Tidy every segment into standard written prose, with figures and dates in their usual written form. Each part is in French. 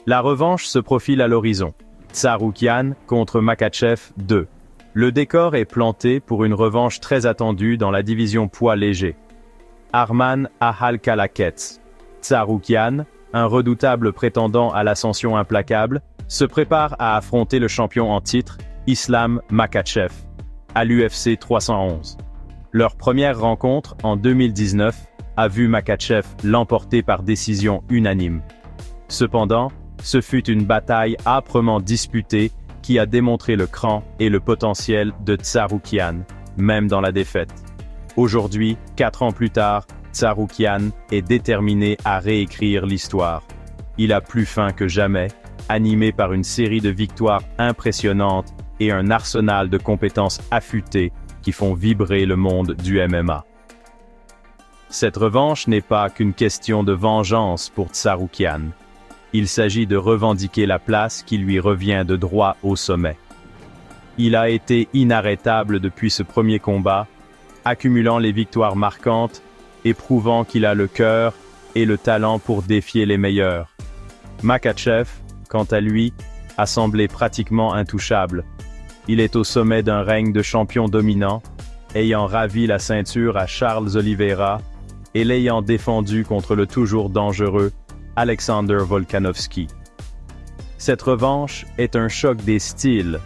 La revanche se profile à l'horizon. Tsarukyan contre Makhachev 2. Le décor est planté pour une revanche très attendue dans la division poids léger. Arman Ahalkalakets. Tsarukyan, un redoutable prétendant à l'ascension implacable, se prépare à affronter le champion en titre, Islam Makhachev, à l'UFC 311. Leur première rencontre, en 2019, a vu Makhachev l'emporter par décision unanime. Cependant, ce fut une bataille âprement disputée qui a démontré le cran et le potentiel de Tsarukyan, même dans la défaite. Aujourd'hui, 4 ans plus tard, Tsarukyan est déterminé à réécrire l'histoire. Il a plus faim que jamais, animé par une série de victoires impressionnantes et un arsenal de compétences affûtées qui font vibrer le monde du MMA. Cette revanche n'est pas qu'une question de vengeance pour Tsarukyan. Il s'agit de revendiquer la place qui lui revient de droit au sommet. Il a été inarrêtable depuis ce premier combat, accumulant les victoires marquantes et prouvant qu'il a le cœur et le talent pour défier les meilleurs. Makhachev, quant à lui, a semblé pratiquement intouchable. Il est au sommet d'un règne de champion dominant, ayant ravi la ceinture à Charles Oliveira et l'ayant défendu contre le toujours dangereux Alexander Volkanovski. Cette revanche est un choc des styles,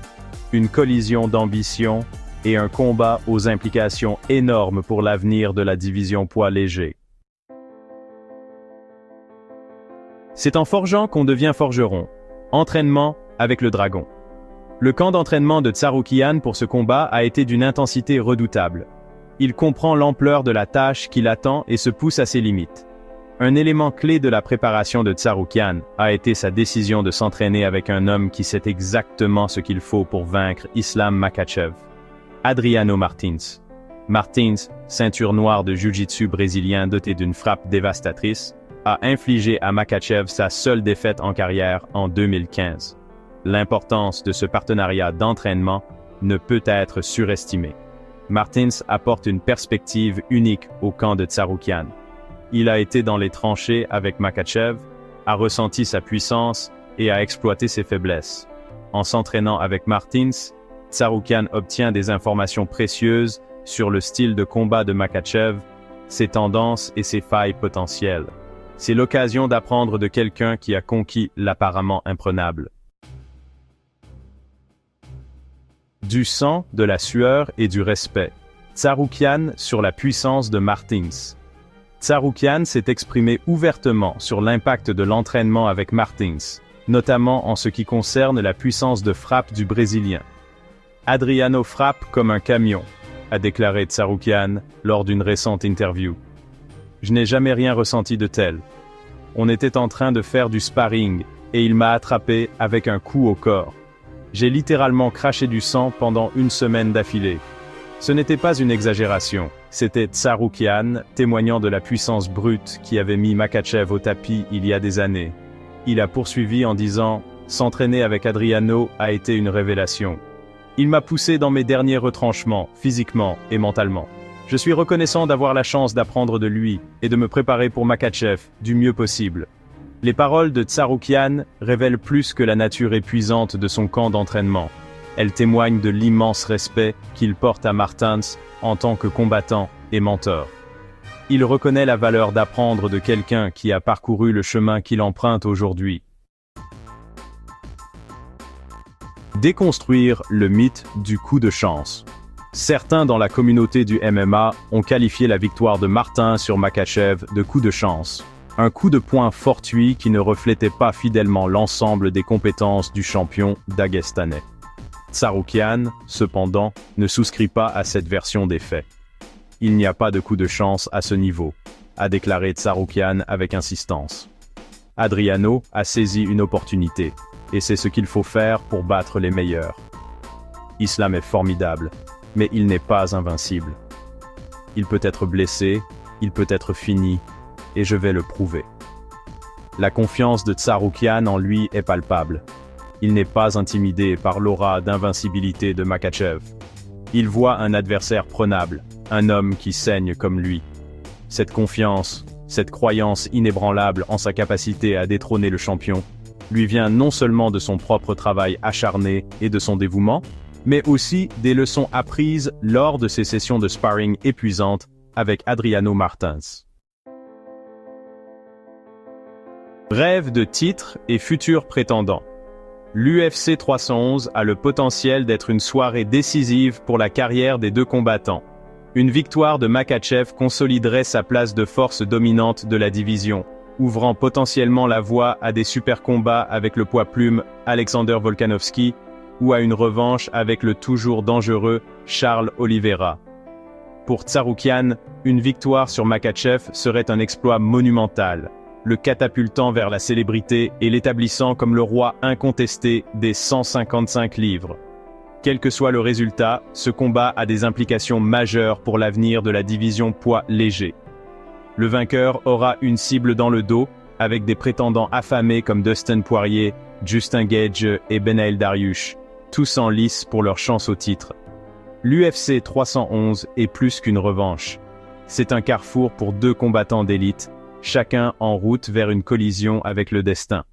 une collision d'ambition et un combat aux implications énormes pour l'avenir de la division poids léger. C'est en forgeant qu'on devient forgeron. Entraînement avec le dragon. Le camp d'entraînement de Tsarukyan pour ce combat a été d'une intensité redoutable. Il comprend l'ampleur de la tâche qui l'attend et se pousse à ses limites. Un élément clé de la préparation de Tsarukyan a été sa décision de s'entraîner avec un homme qui sait exactement ce qu'il faut pour vaincre Islam Makhachev. Adriano Martins. Martins, ceinture noire de jiu-jitsu brésilien doté d'une frappe dévastatrice, a infligé à Makhachev sa seule défaite en carrière en 2015. L'importance de ce partenariat d'entraînement ne peut être surestimée. Martins apporte une perspective unique au camp de Tsarukyan. Il a été dans les tranchées avec Makhachev, a ressenti sa puissance et a exploité ses faiblesses. En s'entraînant avec Martins, Tsarukyan obtient des informations précieuses sur le style de combat de Makhachev, ses tendances et ses failles potentielles. C'est l'occasion d'apprendre de quelqu'un qui a conquis l'apparemment imprenable. Du sang, de la sueur et du respect. Tsarukyan sur la puissance de Martins. Tsarukyan s'est exprimé ouvertement sur l'impact de l'entraînement avec Martins, notamment en ce qui concerne la puissance de frappe du Brésilien. Adriano frappe comme un camion, a déclaré Tsarukyan lors d'une récente interview. Je n'ai jamais rien ressenti de tel. On était en train de faire du sparring et il m'a attrapé avec un coup au corps. J'ai littéralement craché du sang pendant une semaine d'affilée. Ce n'était pas une exagération, c'était Tsarukyan témoignant de la puissance brute qui avait mis Makhachev au tapis il y a des années. Il a poursuivi en disant « S'entraîner avec Adriano a été une révélation. Il m'a poussé dans mes derniers retranchements, physiquement et mentalement. Je suis reconnaissant d'avoir la chance d'apprendre de lui et de me préparer pour Makhachev du mieux possible. » Les paroles de Tsarukyan révèlent plus que la nature épuisante de son camp d'entraînement. Elles témoignent de l'immense respect qu'il porte à Martins en tant que combattant et mentor. Il reconnaît la valeur d'apprendre de quelqu'un qui a parcouru le chemin qu'il emprunte aujourd'hui. Déconstruire le mythe du coup de chance. Certains dans la communauté du MMA ont qualifié la victoire de Martins sur Makhachev de coup de chance. Un coup de poing fortuit qui ne reflétait pas fidèlement l'ensemble des compétences du champion daguestanais. Tsarukyan, cependant, ne souscrit pas à cette version des faits. Il n'y a pas de coup de chance à ce niveau, a déclaré Tsarukyan avec insistance. Adriano a saisi une opportunité, et c'est ce qu'il faut faire pour battre les meilleurs. Islam est formidable, mais il n'est pas invincible. Il peut être blessé, il peut être fini, et je vais le prouver. La confiance de Tsarukyan en lui est palpable. Il n'est pas intimidé par l'aura d'invincibilité de Makhachev. Il voit un adversaire prenable, un homme qui saigne comme lui. Cette confiance, cette croyance inébranlable en sa capacité à détrôner le champion, lui vient non seulement de son propre travail acharné et de son dévouement, mais aussi des leçons apprises lors de ses sessions de sparring épuisantes avec Adriano Martins. Rêve de titre et futur prétendant. L'UFC 311 a le potentiel d'être une soirée décisive pour la carrière des deux combattants. Une victoire de Makhachev consoliderait sa place de force dominante de la division, ouvrant potentiellement la voie à des super combats avec le poids plume Alexander Volkanovski ou à une revanche avec le toujours dangereux Charles Oliveira. Pour Tsarukyan, une victoire sur Makhachev serait un exploit monumental, le catapultant vers la célébrité et l'établissant comme le roi incontesté des 155 livres. Quel que soit le résultat, ce combat a des implications majeures pour l'avenir de la division poids léger. Le vainqueur aura une cible dans le dos, avec des prétendants affamés comme Dustin Poirier, Justin Gage et Beneil Dariush, tous en lice pour leur chance au titre. L'UFC 311 est plus qu'une revanche. C'est un carrefour pour deux combattants d'élite, chacun en route vers une collision avec le destin.